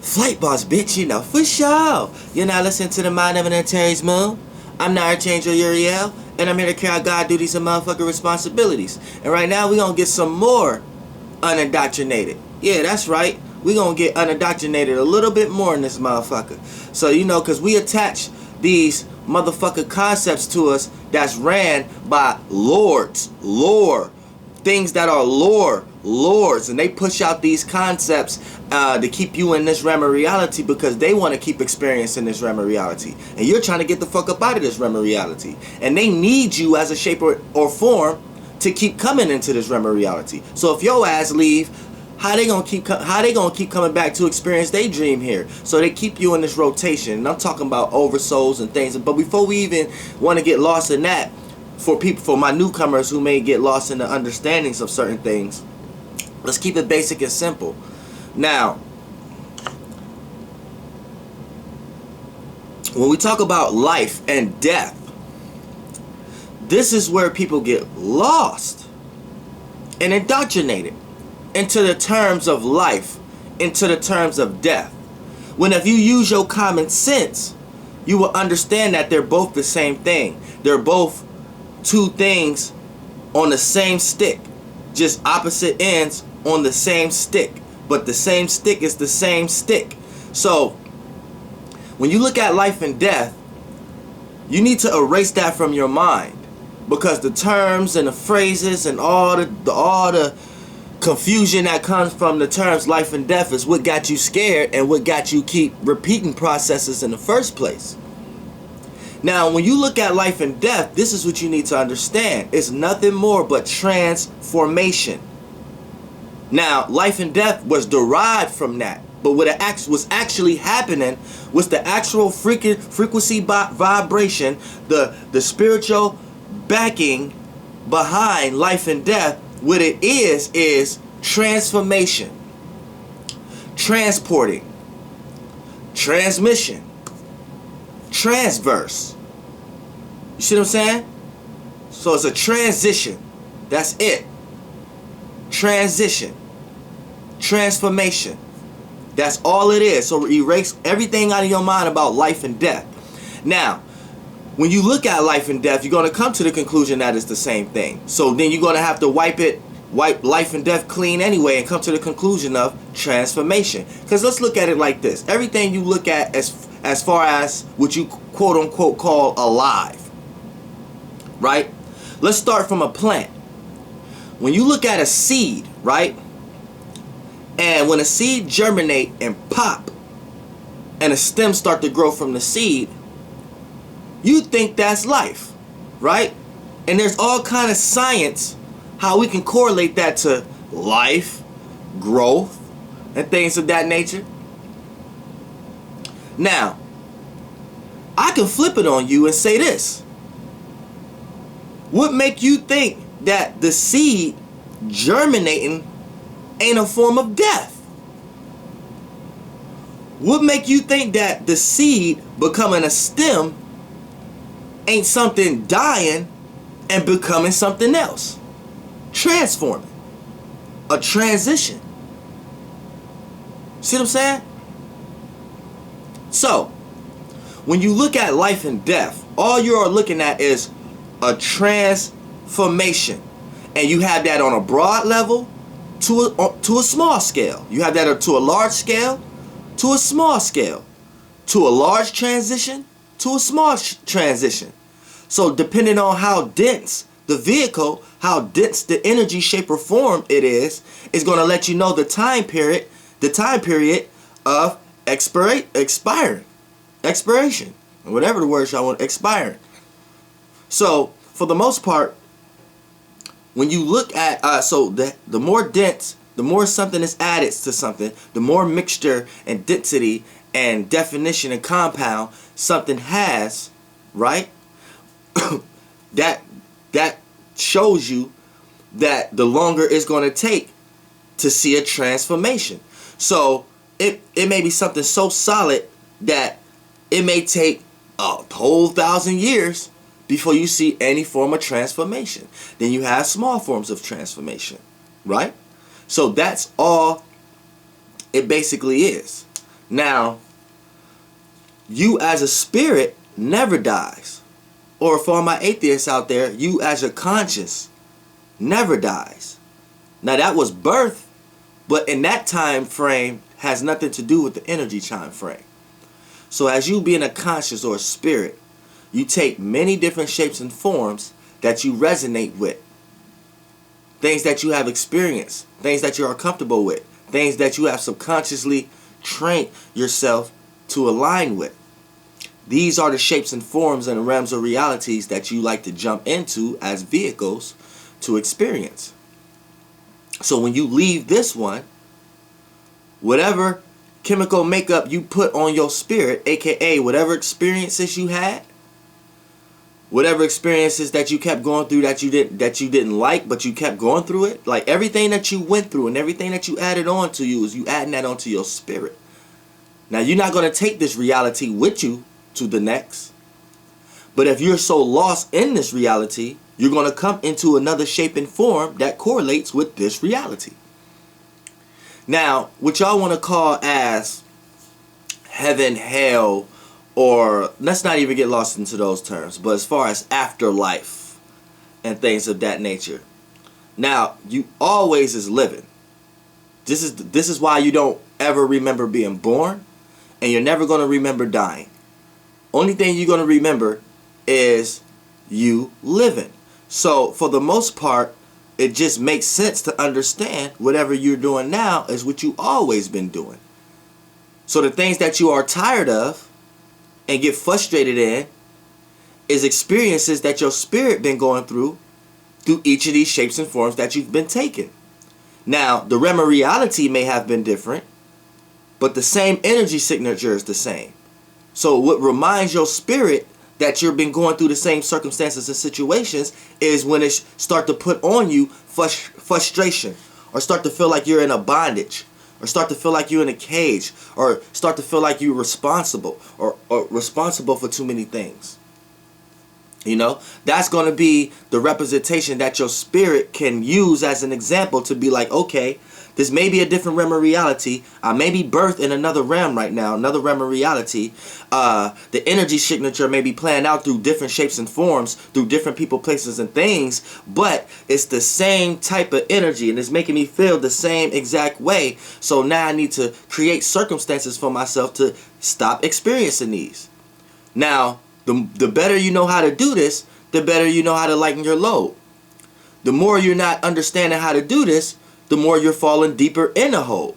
Flight boss, bitch, you know, for sure. You're not listening to the Mind of an Antares Moon. I'm the Archangel Uriel, and I'm here to carry out God duties and motherfucking responsibilities. And right now, we're gonna get some more unindoctrinated. Yeah, that's right. We're gonna get unindoctrinated a little bit more in this motherfucker. So, you know, because we attach these motherfucking concepts to us that's ran by lords, lore, things that are lords, and they push out these concepts to keep you in this realm of reality because they want to keep experiencing this realm of reality, and you're trying to get the fuck up out of this realm of reality, and they need you as a shape or form to keep coming into this realm of reality. So if your ass leave, how they gonna keep coming back to experience their dream here? So they keep you in this rotation, and I'm talking about oversouls and things. But before we even want to get lost in that, for my newcomers who may get lost in the understandings of certain things, let's keep it basic and simple. Now, when we talk about life and death, this is where people get lost and indoctrinated into the terms of life, into the terms of death. When if you use your common sense, you will understand that they're both the same thing. They're both two things on the same stick, just opposite ends on the same stick, but the same stick is the same stick. So when you look at life and death, you need to erase that from your mind, because the terms and the phrases and all the confusion that comes from the terms life and death is what got you scared and what got you keep repeating processes in the first place. Now, when you look at life and death, this is what you need to understand. It's nothing more but transformation. Now, life and death was derived from that. But what was actually happening was the actual frequency vibration, the spiritual backing behind life and death. What it is transformation, transporting, transmission, transverse. You see what I'm saying? So it's a transition. That's it. Transition. Transformation. That's all it is. So erase everything out of your mind about life and death. Now, when you look at life and death, you're going to come to the conclusion that it's the same thing. So then you're going to have to wipe life and death clean anyway and come to the conclusion of transformation. Because let's look at it like this. Everything you look at as far as what you quote unquote call alive, right? Let's start from a plant. When you look at a seed, right? And when a seed germinate and pop and a stem start to grow from the seed, you think that's life, right? And there's all kind of science how we can correlate that to life, growth, and things of that nature. Now, I can flip it on you and say this. What make you think that the seed germinating ain't a form of death? What make you think that the seed becoming a stem ain't something dying and becoming something else? Transforming. A transition. See what I'm saying? So, when you look at life and death, all you're looking at is a transformation. And you have that on a broad level to a small scale. You have that to a large scale, to a small scale, to a large transition, to a small transition. So depending on how dense the vehicle, how dense the energy, shape, or form it is going to let you know the time period of expiration, whatever the word y'all want, expiring. So for the most part, when you look at the more dense, the more something is added to something, the more mixture and density and definition and compound something has, right? that shows you that the longer it's going to take to see a transformation. So it may be something so solid that it may take a whole 1,000 years before you see any form of transformation. Then you have small forms of transformation, right? So that's all it basically is. Now, you as a spirit never dies. Or for all my atheists out there, you as a conscious never dies. Now that was birth, but in that time frame has nothing to do with the energy time frame. So as you being a conscious or a spirit, you take many different shapes and forms that you resonate with. Things that you have experienced, things that you are comfortable with, things that you have subconsciously trained yourself to align with. These are the shapes and forms and realms of realities that you like to jump into as vehicles to experience. So when you leave this one, whatever chemical makeup you put on your spirit, aka whatever experiences you had, whatever experiences that you kept going through that you didn't like, but you kept going through it, like everything that you went through and everything that you added on to you is you adding that onto your spirit. Now you're not going to take this reality with you to the next, but if you're so lost in this reality, you're going to come into another shape and form that correlates with this reality. Now, what y'all want to call as heaven, hell, or let's not even get lost into those terms, but as far as afterlife and things of that nature. Now, you always is living. This is why you don't ever remember being born, and you're never going to remember dying. Only thing you're going to remember is you living. So, for the most part, it just makes sense to understand whatever you're doing now is what you've always been doing. So the things that you are tired of and get frustrated in is experiences that your spirit been going through each of these shapes and forms that you've been taking. Now, the realm of reality may have been different, but the same energy signature is the same. So what reminds your spirit that you've been going through the same circumstances and situations is when it start to put on you frustration, or start to feel like you're in a bondage, or start to feel like you're in a cage, or start to feel like you're responsible or responsible for too many things. You know, that's going to be the representation that your spirit can use as an example to be like, okay, this may be a different realm of reality. I may be birthed in another realm right now, another realm of reality. The energy signature may be playing out through different shapes and forms, through different people, places, and things, but it's the same type of energy, and it's making me feel the same exact way. So now I need to create circumstances for myself to stop experiencing these. Now, the better you know how to do this, the better you know how to lighten your load. The more you're not understanding how to do this, the more you're falling deeper in a hole.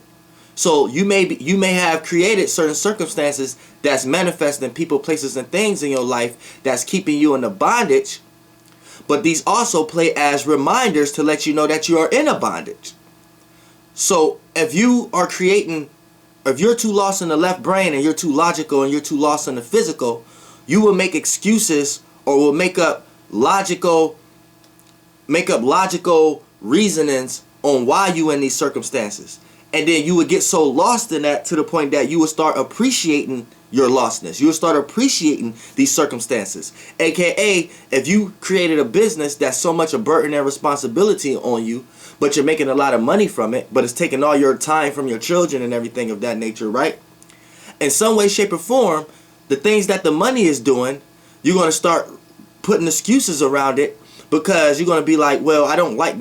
So you may have created certain circumstances that's manifesting people, places, and things in your life that's keeping you in a bondage, but these also play as reminders to let you know that you are in a bondage. So if you are creating, if you're too lost in the left brain and you're too logical and you're too lost in the physical, you will make excuses or will make up logical reasonings on why you in these circumstances. And then you would get so lost in that to the point that you would start appreciating your lostness. You would start appreciating these circumstances. AKA, if you created a business that's so much a burden and responsibility on you, but you're making a lot of money from it, but it's taking all your time from your children and everything of that nature, right? In some way, shape, or form, the things that the money is doing, you're going to start putting excuses around it, because you're going to be like, well, I don't like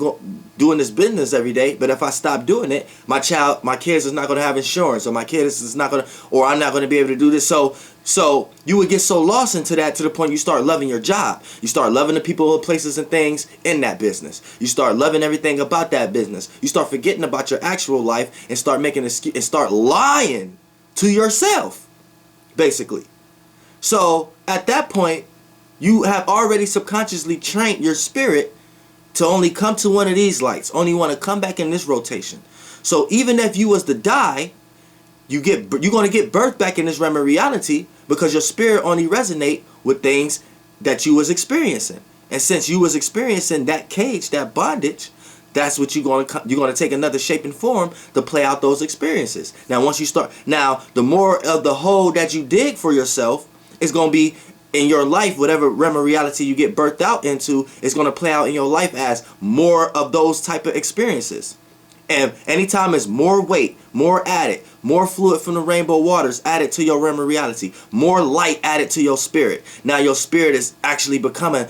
doing this business every day, but if I stop doing it, my kids is not going to have insurance, or my kids is not going to, or I'm not going to be able to do this. So you would get so lost into that to the point you start loving your job. You start loving the people, places, and things in that business. You start loving everything about that business. You start forgetting about your actual life and start making and start lying to yourself, basically. So at that point, you have already subconsciously trained your spirit to only come to one of these lights, only want to come back in this rotation. So even if you was to die, you're going to get birthed back in this realm of reality, because your spirit only resonate with things that you was experiencing. And since you was experiencing that cage, that bondage, that's what you're going to take another shape and form to play out those experiences. Now, once you start, the more of the hole that you dig for yourself is going to be in your life. Whatever realm of reality you get birthed out into is going to play out in your life as more of those type of experiences. And anytime it's more weight, more added, more fluid from the rainbow waters added to your realm of reality, more light added to your spirit. Now your spirit is actually becoming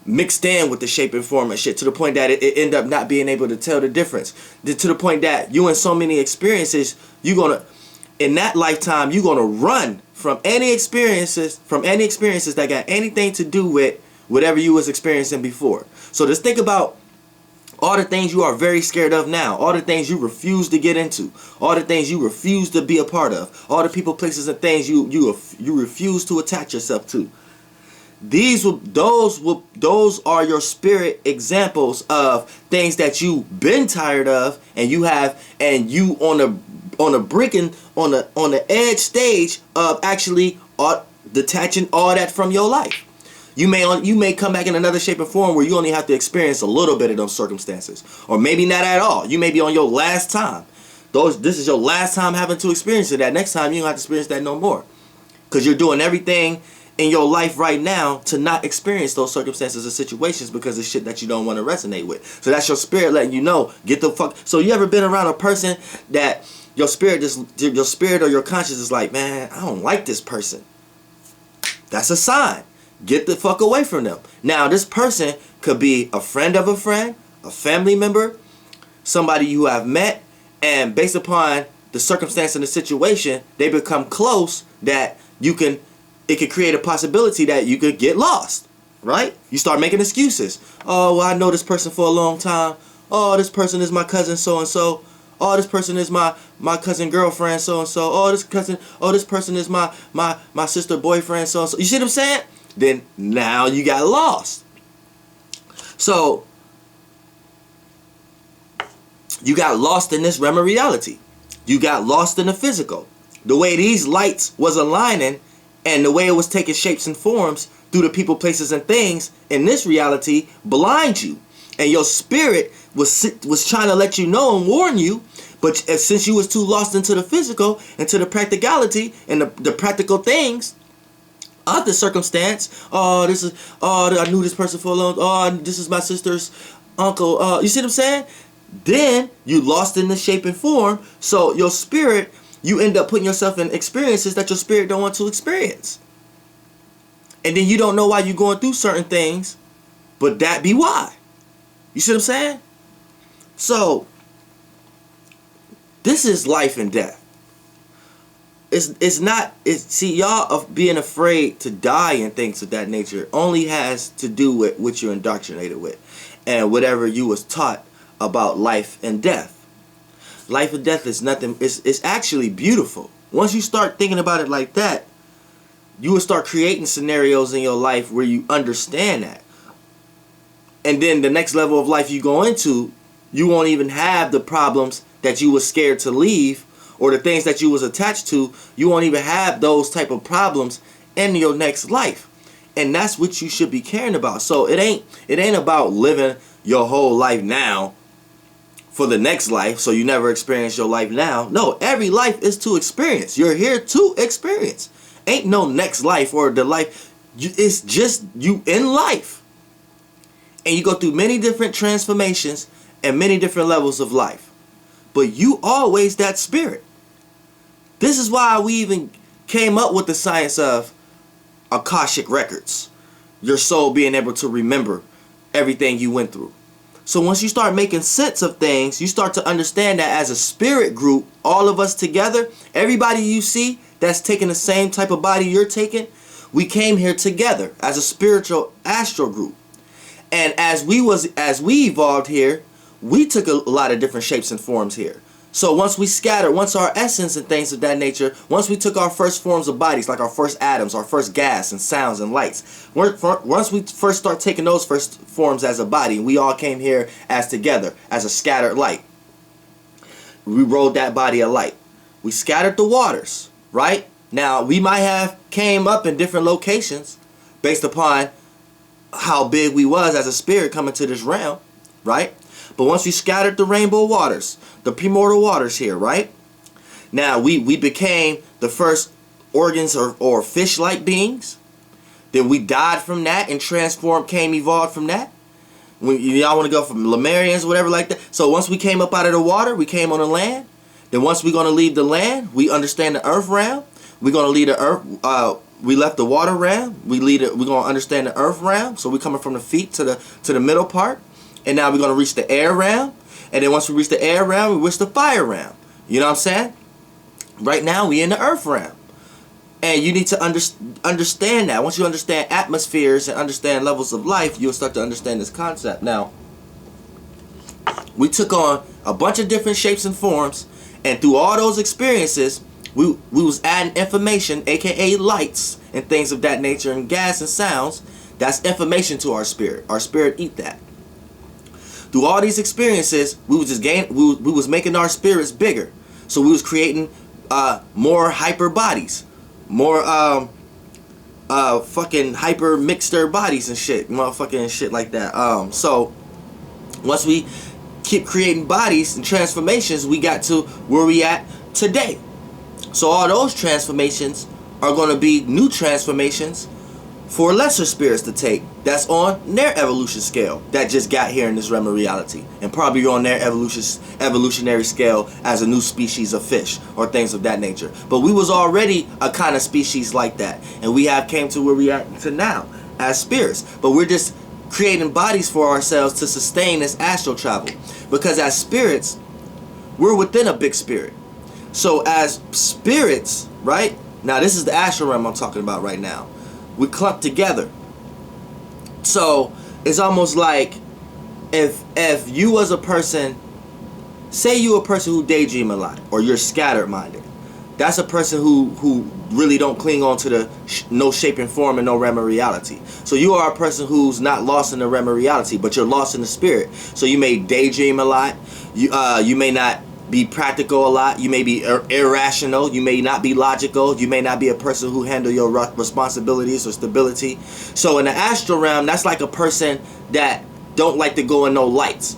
mixed in with the shape and form and shit, to the point that it end up not being able to tell the difference. To the point that you in so many experiences, in that lifetime, you're gonna run from any experiences that got anything to do with whatever you was experiencing before. So just think about all the things you are very scared of now, all the things you refuse to get into, all the things you refuse to be a part of, all the people, places, and things you refuse to attach yourself to. Those are your spirit examples of things that you've been tired of, and you on the edge stage of actually detaching all that from your life. You may come back in another shape or form where you only have to experience a little bit of those circumstances, or maybe not at all. You may be on your last time. This is your last time having to experience it. That next time you don't have to experience that no more, because you're doing everything in your life right now to not experience those circumstances or situations because it's shit that you don't want to resonate with. So that's your spirit letting you know, get the fuck. So you ever been around a person that your spirit or your conscience is like, man, I don't like this person? That's a sign. Get the fuck away from them. Now, this person could be a friend of a friend, a family member, somebody you have met, and based upon the circumstance and the situation, they become close that it could create a possibility that you could get lost, right? You start making excuses. Oh, well, I know this person for a long time. Oh, this person is my cousin so-and-so. Oh, this person is my cousin girlfriend so-and-so. Oh, this person is my sister boyfriend so-and-so. You see what I'm saying? Then now you got lost. So you got lost in this realm of reality. You got lost in the physical. The way these lights was aligning and the way it was taking shapes and forms through the people, places, and things in this reality blind you. And your spirit was trying to let you know and warn you, but since you was too lost into the physical, into the practicality and the practical things of the circumstance. I knew this person for a long. This is my sister's uncle. You see what I'm saying? Then you lost in the shape and form. So your spirit, you end up putting yourself in experiences that your spirit don't want to experience. And then you don't know why you're going through certain things, but that be why. You see what I'm saying? So this is life and death. See, y'all of being afraid to die and things of that nature only has to do with what you're indoctrinated with and whatever you was taught about life and death. Life and death is nothing. It's actually beautiful. Once you start thinking about it like that, you will start creating scenarios in your life where you understand that. And then the next level of life you go into, you won't even have the problems that you were scared to leave, or the things that you was attached to. You won't even have those type of problems in your next life. And that's what you should be caring about. So it ain't about living your whole life now for the next life so you never experience your life now. No, every life is to experience. You're here to experience. Ain't no next life or the life. It's just you in life. And you go through many different transformations and many different levels of life. But you always that spirit. This is why we even came up with the science of Akashic records. Your soul being able to remember everything you went through. So once you start making sense of things, you start to understand that as a spirit group, all of us together, everybody you see that's taking the same type of body you're taking, we came here together as a spiritual astral group. And as we evolved here, we took a lot of different shapes and forms here. So once we scattered, once our essence and things of that nature, once we took our first forms of bodies, like our first atoms, our first gas and sounds and lights, once we first start taking those first forms as a body, we all came here as together, as a scattered light. We rolled that body of light. We scattered the waters, right? Now, we might have came up in different locations based upon how big we was as a spirit coming to this realm, right? But once we scattered the rainbow waters, the primordial waters here, right? Now we became the first organs or fish-like beings. Then we died from that and evolved from that. When y'all want to go from Lemurians, whatever like that. So once we came up out of the water, we came on the land. Then once we're gonna leave the land, we understand the earth realm. We're gonna leave the earth. We left the water realm. We're gonna understand the earth realm. So we're coming from the feet to the middle part, and now we're gonna reach the air realm. And then once we reach the air realm, we reach the fire realm. You know what I'm saying? Right now we in the earth realm. And you need to understand that. Once you understand atmospheres and understand levels of life, you'll start to understand this concept. Now, we took on a bunch of different shapes and forms, and through all those experiences, we was adding information, aka lights and things of that nature, and gas and sounds. That's information to our spirit. Our spirit eat that. Through all these experiences, we was just we was making our spirits bigger. So we was creating more hyper bodies. More fucking hyper mixture bodies and shit, motherfucking shit like that. So once we keep creating bodies and transformations, we got to where we at today. So all those transformations are going to be new transformations for lesser spirits to take. That's on their evolution scale that just got here in this realm of reality, and probably on their evolutionary scale as a new species of fish or things of that nature. But we was already a kind of species like that, and we have came to where we are to now as spirits. But we're just creating bodies for ourselves to sustain this astral travel, because as spirits, we're within a big spirit. So as spirits, right now, this is the astral realm I'm talking about right now. We clump together. So it's almost like if you was a person, say you a person who daydream a lot, or you're scattered minded, that's a person who really don't cling on to the no shape and form and no realm of reality. So you are a person who's not lost in the realm of reality, but you're lost in the spirit. So you may daydream a lot. You may not be practical a lot. You may be irrational. You may not be logical. You may not be a person who handle your responsibilities or stability. So in the astral realm, that's like a person that don't like to go in no lights.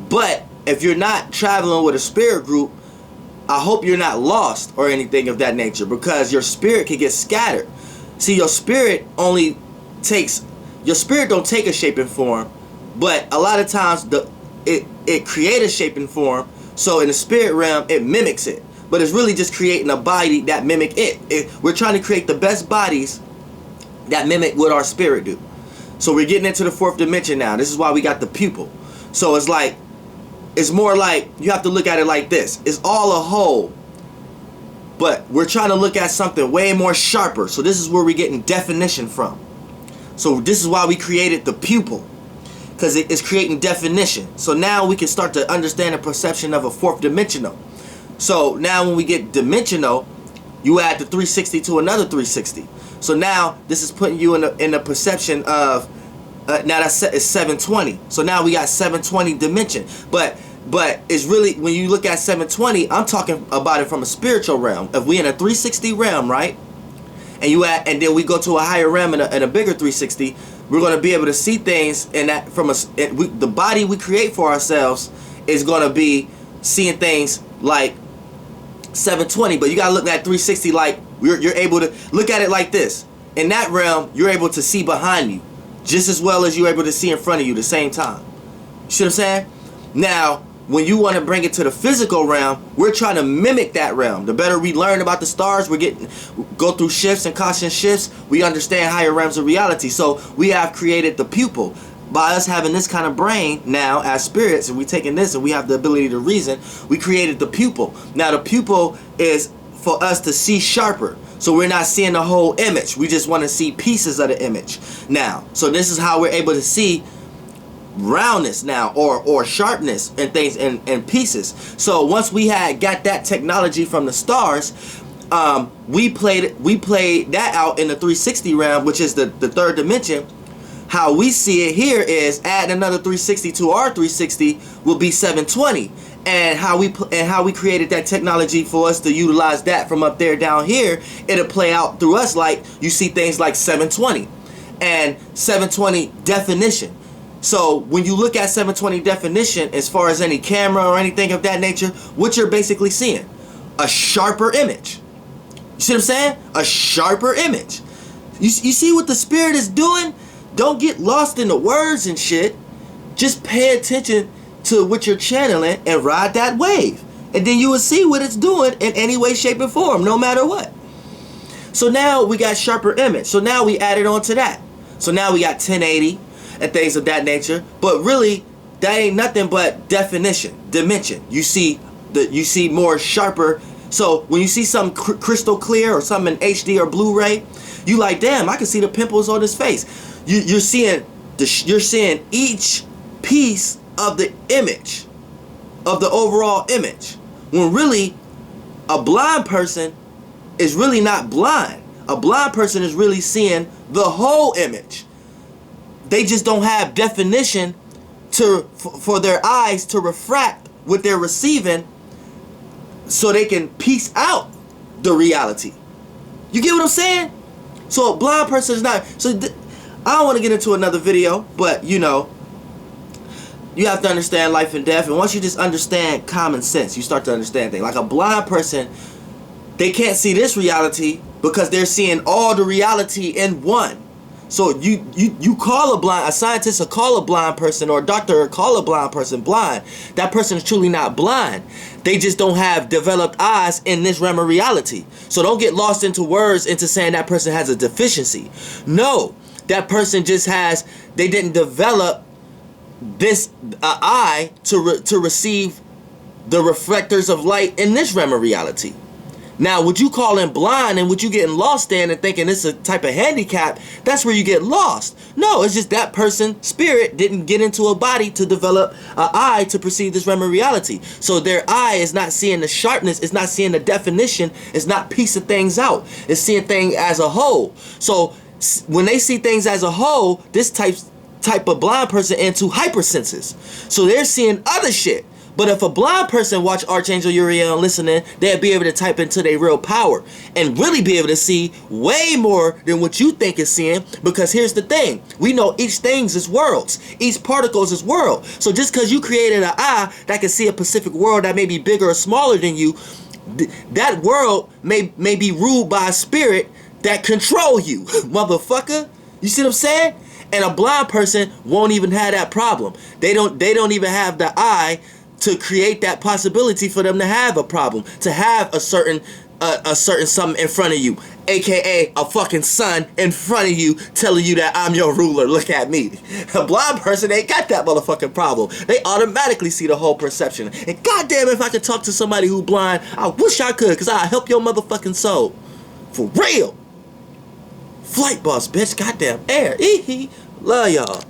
But if you're not traveling with a spirit group, I hope you're not lost or anything of that nature, because your spirit can get scattered. See, your spirit don't take a shape and form, but a lot of times it creates a shape and form. So in the spirit realm, it mimics it, but it's really just creating a body that mimic it. We're trying to create the best bodies that mimic what our spirit do. So we're getting into the fourth dimension now. This is why we got the pupil. So it's more like, you have to look at it like this. It's all a whole, but we're trying to look at something way more sharper. So this is where we're getting definition from. So this is why we created the pupil, because it's creating definition. So now we can start to understand the perception of a fourth dimensional. So now when we get dimensional, you add the 360 to another 360. So now this is putting you in the perception of now it's 720. So now we got 720 dimension. But it's really, when you look at 720, I'm talking about it from a spiritual realm. If we in a 360 realm, right? And then we go to a higher realm and a bigger 360, we're going to be able to see things in that the body we create for ourselves is going to be seeing things like 720. But you got to look at 360 like you're able to look at it like this. In that realm, you're able to see behind you just as well as you're able to see in front of you at the same time. You see what I'm saying? Now, when you want to bring it to the physical realm, we're trying to mimic that realm. The better we learn about the stars, go through shifts and constant shifts, we understand higher realms of reality. So we have created the pupil. By us having this kind of brain now as spirits, and we taking this and we have the ability to reason, we created the pupil. Now the pupil is for us to see sharper. So we're not seeing the whole image. We just want to see pieces of the image now. So this is how we're able to see roundness now, or sharpness and things in pieces. So once we got that technology from the stars, we played that out in the 360 realm, which is the third dimension. How we see it here is add another 360 to our 360 will be 720. And how we created that technology for us to utilize that from up there down here, it'll play out through us like you see things like 720 and 720 definition. So when you look at 720 definition, as far as any camera or anything of that nature, what you're basically seeing, a sharper image. You see what I'm saying? A sharper image. You see what the spirit is doing? Don't get lost in the words and shit. Just pay attention to what you're channeling and ride that wave. And then you will see what it's doing in any way, shape, or form, no matter what. So now we got sharper image. So now we added on to that. So now we got 1080 and things of that nature. But really, that ain't nothing but definition, dimension. You see more sharper. So when you see something crystal clear or something in HD or Blu-ray, you like, damn, I can see the pimples on his face. You're seeing each piece of the image, of the overall image. When really, a blind person is really not blind. A blind person is really seeing the whole image. They just don't have definition for their eyes to refract what they're receiving, so they can piece out the reality. You get what I'm saying? So a blind person is not. So I don't want to get into another video, but you know, you have to understand life and death. And once you just understand common sense, you start to understand things. Like a blind person, they can't see this reality because they're seeing all the reality in one. So you call a scientist will call a blind person, or a doctor will call a blind person blind. That person is truly not blind. They just don't have developed eyes in this realm of reality. So don't get lost into words into saying that person has a deficiency. No, that person just they didn't develop this eye to receive the reflectors of light in this realm of reality. Now, what you calling blind and what you getting lost in and thinking it's a type of handicap, that's where you get lost. No, it's just that person's spirit didn't get into a body to develop an eye to perceive this realm of reality. So their eye is not seeing the sharpness, it's not seeing the definition, it's not piecing things out. It's seeing things as a whole. So when they see things as a whole, this type of blind person into hypersenses. So they're seeing other shit. But if a blind person watch Archangel Uriel and listening, they'll be able to type into their real power and really be able to see way more than what you think is seeing. Because here's the thing, we know each thing is worlds, each particle is world. So just because you created an eye that can see a specific world that may be bigger or smaller than you, that world may be ruled by a spirit that control you, motherfucker. You see what I'm saying? And a blind person won't even have that problem. They don't even have the eye to create that possibility for them to have a problem, to have a certain something in front of you, aka a fucking sun in front of you telling you that I'm your ruler, look at me. A blind person ain't got that motherfucking problem. They automatically see the whole perception. And goddamn, if I could talk to somebody who blind, I wish I could, because I'll help your motherfucking soul. For real. Flight boss, bitch, goddamn air. Love y'all.